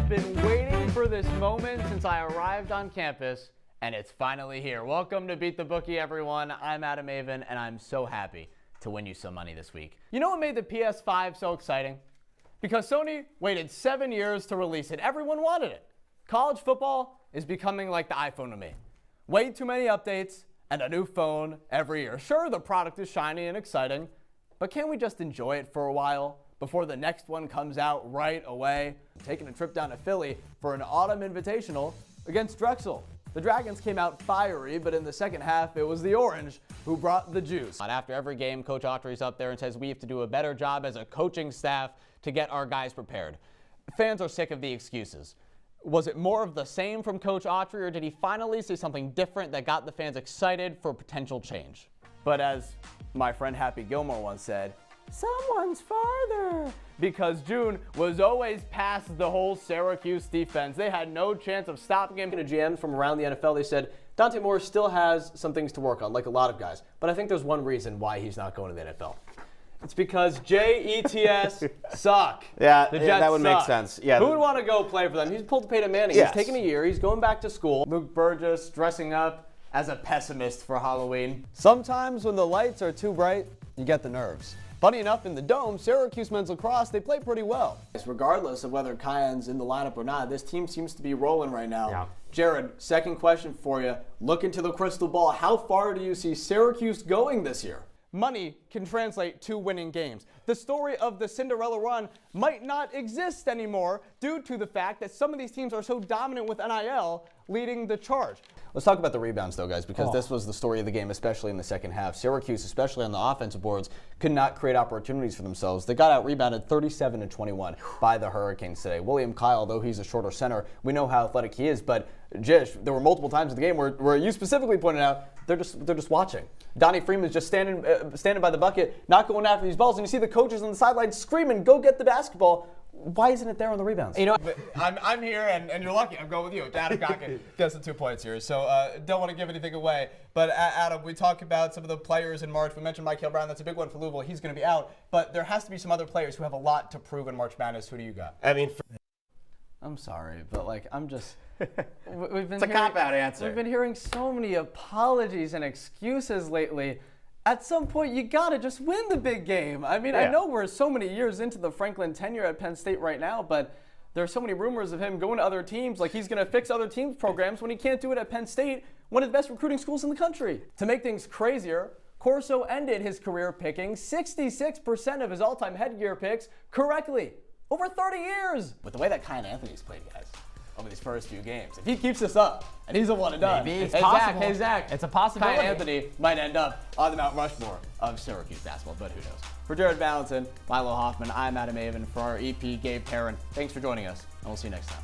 have been waiting for this moment since I arrived on campus, and it's finally here. Welcome to Beat the Bookie, everyone. I'm Avin, and I'm so happy to win you some money this week. You know what made the PS5 so exciting? Because Sony waited 7 years to release it. Everyone wanted it. College football is becoming like the iPhone to me. Way too many updates and a new phone every year. Sure, the product is shiny and exciting, but can't we just enjoy it for a while before the next one comes out right away? I'm taking a trip down to Philly for an autumn invitational against Drexel. The Dragons came out fiery, but in the second half, it was the Orange who brought the juice. After every game, Coach Autry's up there and says we have to do a better job as a coaching staff to get our guys prepared. Fans are sick of the excuses. Was it more of the same from Coach Autry, or did he finally say something different that got the fans excited for potential change? But as my friend Happy Gilmore once said, someone's farther. Because June was always past the whole Syracuse defense. They had no chance of stopping him. GMs from around the NFL, they said Dante Moore still has some things to work on, like a lot of guys. But I think there's one reason why he's not going to the NFL. It's because Jets suck. Yeah, the Jets that would suck. make sense. Yeah. Who would want to go play for them? He's pulled Peyton Manning. Yes. He's taking a year. He's going back to school. Luke Burgess dressing up as a pessimist for Halloween. Sometimes when the lights are too bright, you get the nerves. Funny enough, in the Dome, Syracuse men's lacrosse, they play pretty well. Regardless of whether Kyan's in the lineup or not, this team seems to be rolling right now. Yeah. Jared, second question for you. Look into the crystal ball. How far do you see Syracuse going this year? Money can translate to winning games. The story of the Cinderella run might not exist anymore due to the fact that some of these teams are so dominant with NIL leading the charge. Let's talk about the rebounds, though, guys, because this was the story of the game, especially in the second half. Syracuse, especially on the offensive boards, could not create opportunities for themselves. They got out-rebounded 37-21 by the Hurricanes today. William Kyle, though he's a shorter center, we know how athletic he is, but Jish, there were multiple times in the game where you specifically pointed out they're just watching. Donnie Freeman's just standing by the bucket, not going after these balls, and you see the coaches on the sideline screaming, "Go get the basketball!" Why isn't it there on the rebounds? You know, I'm here, and you're lucky. I'm going with you. Adam Goggin gets the 2 points here, so don't want to give anything away. But Adam, we talk about some of the players in March. We mentioned Michael Brown. That's a big one for Louisville. He's going to be out. But there has to be some other players who have a lot to prove in March Madness. Who do you got? I mean, I'm sorry, but I'm just. It's a cop-out answer. We've been hearing so many apologies and excuses lately. At some point, you gotta just win the big game. I mean, I know we're so many years into the Franklin tenure at Penn State right now, but there's so many rumors of him going to other teams, like he's gonna fix other teams' programs when he can't do it at Penn State, one of the best recruiting schools in the country. To make things crazier, Corso ended his career picking 66% of his all-time headgear picks correctly. Over 30 years! With the way that Kyan Anthony's played, guys, over these first few games, if he keeps this up, and he's a one and done, maybe it's possible. Hey Zach, it's a possibility. Kyan Anthony might end up on the Mount Rushmore of Syracuse basketball, but who knows? For Jared Valentin, Milo Hoffman, I'm Adam Avin. For our EP, Gabe Perrin, thanks for joining us, and we'll see you next time.